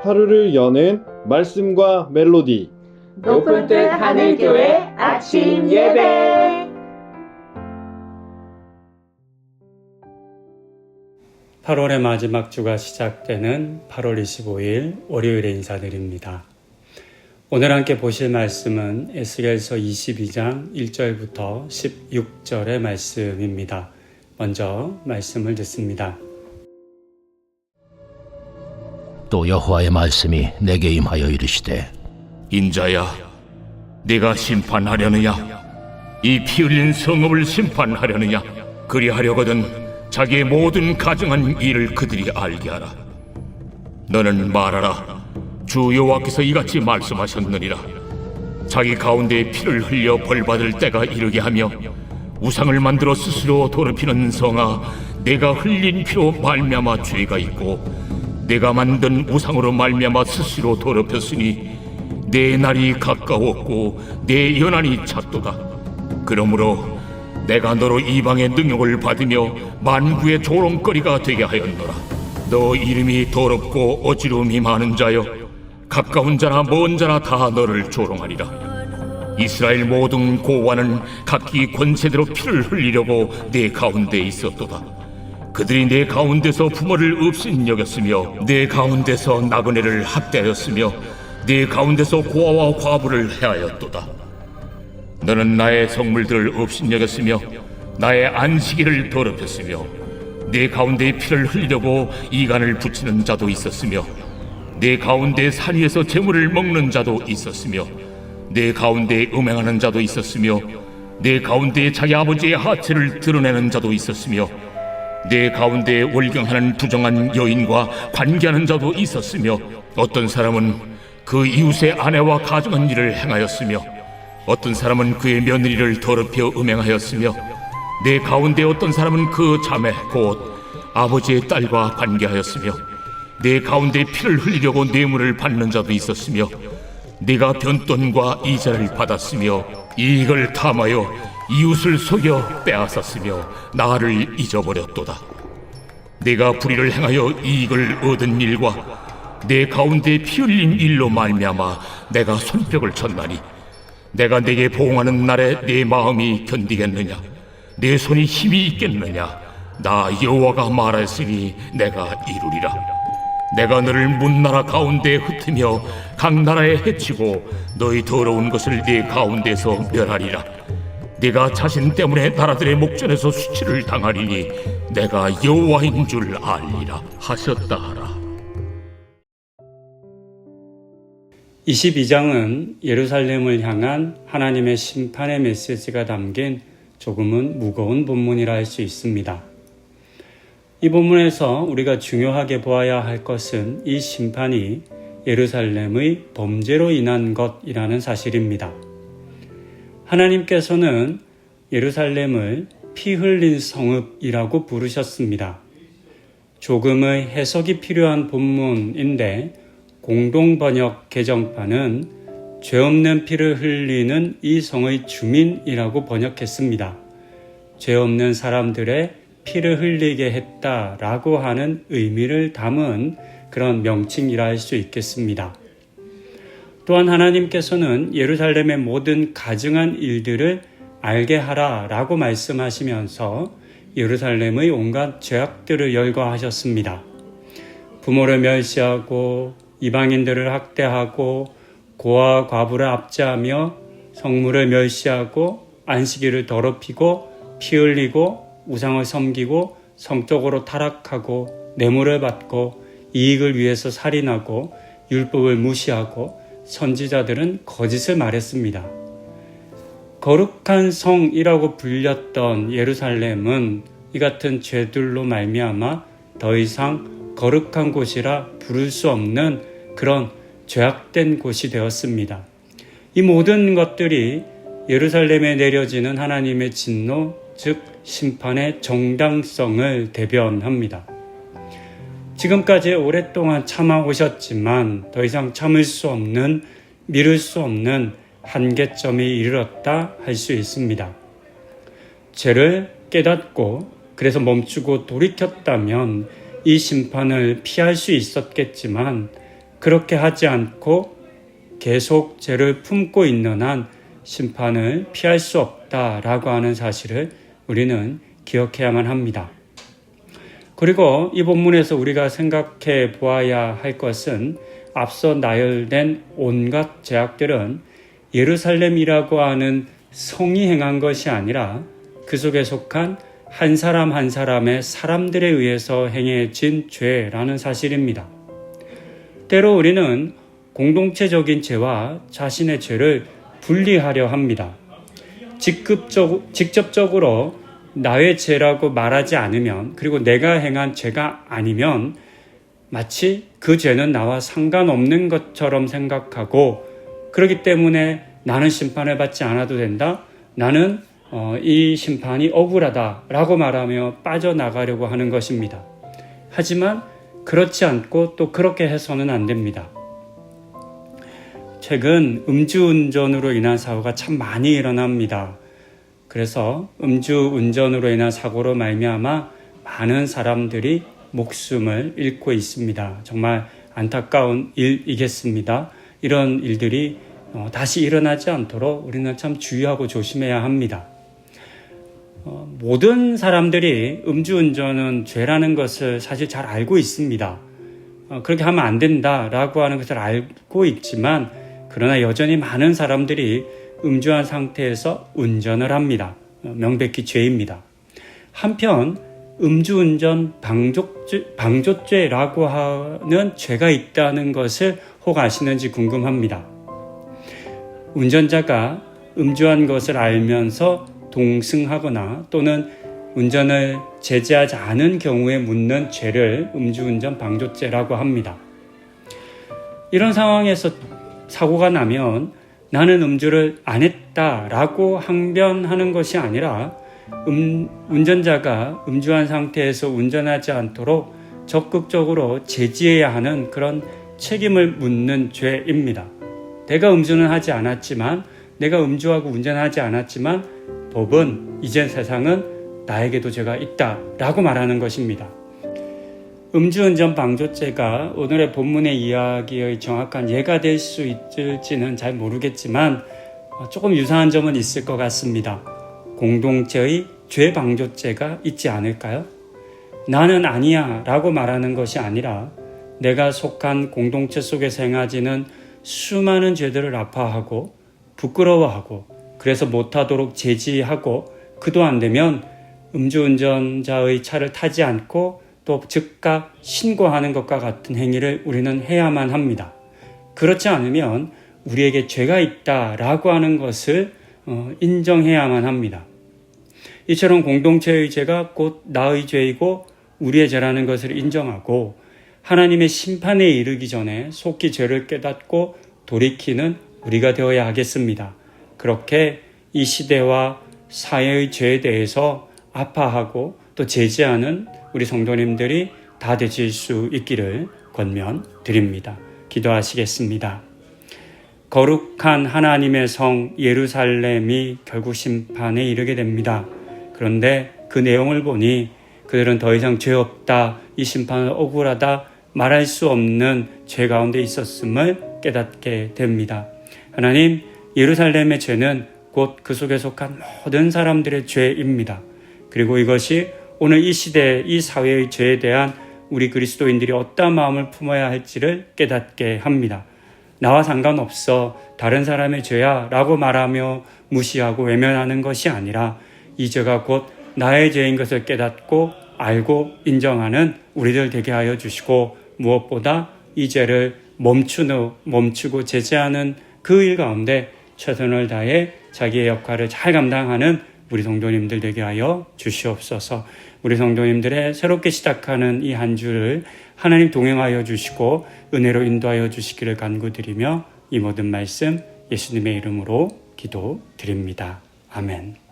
하루를 여는 말씀과 멜로디 높은 뜻 하늘교회 아침 예배. 8월의 마지막 주가 시작되는 8월 25일 월요일에 인사드립니다. 오늘 함께 보실 말씀은 에스겔서 22장 1절부터 16절의 말씀입니다. 먼저 말씀을 듣습니다. 또 여호와의 말씀이 내게 임하여 이르시되 인자야, 네가 심판하려느냐? 이 피 흘린 성읍을 심판하려느냐? 그리하려거든 자기의 모든 가증한 일을 그들이 알게 하라. 너는 말하라. 주 여호와께서 이같이 말씀하셨느니라. 자기 가운데 피를 흘려 벌받을 때가 이르게 하며 우상을 만들어 스스로 더럽히는 성아, 내가 흘린 피로 말미암아 죄가 있고 내가 만든 우상으로 말미암아 스스로 더럽혔으니 내 날이 가까웠고 내 연한이 찼도다. 그러므로 내가 너로 이방의 능욕을 받으며 만구의 조롱거리가 되게 하였노라. 너 이름이 더럽고 어지러움이 많은 자여, 가까운 자나 먼 자나 다 너를 조롱하리라. 이스라엘 모든 고관은 각기 권세대로 피를 흘리려고 내 가운데 있었도다. 그들이 내 가운데서 부모를 업신여겼으며 내 가운데서 나그네를 학대하였으며 내 가운데서 고아와 과부를 해하였도다. 너는 나의 성물들을 업신여겼으며 나의 안식일을 더럽혔으며 내 가운데 피를 흘리려고 이간을 붙이는 자도 있었으며 내 가운데 산 위에서 재물을 먹는 자도 있었으며 내 가운데 음행하는 자도 있었으며 내 가운데 자기 아버지의 하체를 드러내는 자도 있었으며 내 가운데 월경하는 부정한 여인과 관계하는 자도 있었으며 어떤 사람은 그 이웃의 아내와 가증한 일을 행하였으며 어떤 사람은 그의 며느리를 더럽혀 음행하였으며 내 가운데 어떤 사람은 그 자매 곧 아버지의 딸과 관계하였으며 내 가운데 피를 흘리려고 뇌물을 받는 자도 있었으며 내가 변돈과 이자를 받았으며 이익을 탐하여 이웃을 속여 빼앗았으며 나를 잊어버렸도다. 내가 불의를 행하여 이익을 얻은 일과 내 가운데 피 흘린 일로 말미암아 내가 손뼉을 쳤나니 내가 내게 보응하는 날에 내 마음이 견디겠느냐? 내 손이 힘이 있겠느냐? 나 여호와가 말하였으니 내가 이루리라. 내가 너를 문나라 가운데 흩으며 각 나라에 해치고 너희 더러운 것을 네 가운데서 멸하리라. 네가 자신 때문에 나라들의 목전에서 수치를 당하리니 내가 여호와인 줄 알리라 하셨다 하라. 22장은 예루살렘을 향한 하나님의 심판의 메시지가 담긴 조금은 무거운 본문이라 할 수 있습니다. 이 본문에서 우리가 중요하게 보아야 할 것은 이 심판이 예루살렘의 범죄로 인한 것이라는 사실입니다. 하나님께서는 예루살렘을 피 흘린 성읍이라고 부르셨습니다. 조금의 해석이 필요한 본문인데 공동번역 개정판은 죄 없는 피를 흘리는 이 성의 주민이라고 번역했습니다. 죄 없는 사람들의 피를 흘리게 했다라고 하는 의미를 담은 그런 명칭이라 할 수 있겠습니다. 또한 하나님께서는 예루살렘의 모든 가증한 일들을 알게 하라라고 말씀하시면서 예루살렘의 온갖 죄악들을 열거하셨습니다. 부모를 멸시하고 이방인들을 학대하고 고아 과부를 압제하며 성물을 멸시하고 안식일을 더럽히고 피 흘리고 우상을 섬기고 성적으로 타락하고 뇌물을 받고 이익을 위해서 살인하고 율법을 무시하고 선지자들은 거짓을 말했습니다. 거룩한 성이라고 불렸던 예루살렘은 이 같은 죄들로 말미암아 더 이상 거룩한 곳이라 부를 수 없는 그런 죄악된 곳이 되었습니다. 이 모든 것들이 예루살렘에 내려지는 하나님의 진노, 즉 심판의 정당성을 대변합니다. 지금까지 오랫동안 참아오셨지만 더 이상 참을 수 없는, 미룰 수 없는 한계점에 이르렀다 할 수 있습니다. 죄를 깨닫고 그래서 멈추고 돌이켰다면 이 심판을 피할 수 있었겠지만 그렇게 하지 않고 계속 죄를 품고 있는 한 심판을 피할 수 없다라고 하는 사실을 우리는 기억해야만 합니다. 그리고 이 본문에서 우리가 생각해 보아야 할 것은 앞서 나열된 온갖 죄악들은 예루살렘이라고 하는 성이 행한 것이 아니라 그 속에 속한 한 사람 한 사람의 사람들에 의해서 행해진 죄라는 사실입니다. 때로 우리는 공동체적인 죄와 자신의 죄를 분리하려 합니다. 직접적으로 나의 죄라고 말하지 않으면, 그리고 내가 행한 죄가 아니면 마치 그 죄는 나와 상관없는 것처럼 생각하고, 그렇기 때문에 나는 심판을 받지 않아도 된다, 나는 이 심판이 억울하다라고 말하며 빠져나가려고 하는 것입니다. 하지만 그렇지 않고 또 그렇게 해서는 안 됩니다. 최근 음주운전으로 인한 사고가 참 많이 일어납니다. 그래서 음주운전으로 인한 사고로 말미암아 많은 사람들이 목숨을 잃고 있습니다. 정말 안타까운 일이겠습니다. 이런 일들이 다시 일어나지 않도록 우리는 참 주의하고 조심해야 합니다. 모든 사람들이 음주운전은 죄라는 것을 사실 잘 알고 있습니다. 그렇게 하면 안 된다라고 하는 것을 알고 있지만, 그러나 여전히 많은 사람들이 음주한 상태에서 운전을 합니다. 명백히 죄입니다. 한편 음주운전 방조죄라고 하는 죄가 있다는 것을 혹 아시는지 궁금합니다. 운전자가 음주한 것을 알면서 동승하거나 또는 운전을 제재하지 않은 경우에 묻는 죄를 음주운전 방조죄라고 합니다. 이런 상황에서 사고가 나면 나는 음주를 안 했다라고 항변하는 것이 아니라 운전자가 음주한 상태에서 운전하지 않도록 적극적으로 제지해야 하는 그런 책임을 묻는 죄입니다. 내가 음주는 하지 않았지만, 내가 음주하고 운전하지 않았지만 법은, 이젠 세상은 나에게도 죄가 있다라고 말하는 것입니다. 음주운전 방조죄가 오늘의 본문의 이야기의 정확한 예가 될 수 있을지는 잘 모르겠지만 조금 유사한 점은 있을 것 같습니다. 공동체의 죄 방조죄가 있지 않을까요? 나는 아니야 라고 말하는 것이 아니라 내가 속한 공동체 속에서 행하지는 수많은 죄들을 아파하고 부끄러워하고, 그래서 못하도록 제지하고, 그도 안 되면 음주운전자의 차를 타지 않고 또 즉각 신고하는 것과 같은 행위를 우리는 해야만 합니다. 그렇지 않으면 우리에게 죄가 있다라고 하는 것을 인정해야만 합니다. 이처럼 공동체의 죄가 곧 나의 죄이고 우리의 죄라는 것을 인정하고 하나님의 심판에 이르기 전에 속히 죄를 깨닫고 돌이키는 우리가 되어야 하겠습니다. 그렇게 이 시대와 사회의 죄에 대해서 아파하고 또 제지하는 우리 성도님들이 다 되실 수 있기를 권면드립니다. 기도하시겠습니다. 거룩한 하나님의 성 예루살렘이 결국 심판에 이르게 됩니다. 그런데 그 내용을 보니 그들은 더 이상 죄 없다, 이 심판은 억울하다 말할 수 없는 죄 가운데 있었음을 깨닫게 됩니다. 하나님, 예루살렘의 죄는 곧 그 속에 속한 모든 사람들의 죄입니다. 그리고 이것이 오늘 이 시대, 이 사회의 죄에 대한 우리 그리스도인들이 어떠한 마음을 품어야 할지를 깨닫게 합니다. 나와 상관없어, 다른 사람의 죄야 라고 말하며 무시하고 외면하는 것이 아니라 이 죄가 곧 나의 죄인 것을 깨닫고 알고 인정하는 우리들 되게 하여 주시고, 무엇보다 이 죄를 멈추고 제재하는 그 일 가운데 최선을 다해 자기의 역할을 잘 감당하는 우리 성도님들 되게 하여 주시옵소서. 우리 성도님들의 새롭게 시작하는 이 한 주를 하나님 동행하여 주시고 은혜로 인도하여 주시기를 간구드리며 이 모든 말씀 예수님의 이름으로 기도드립니다. 아멘.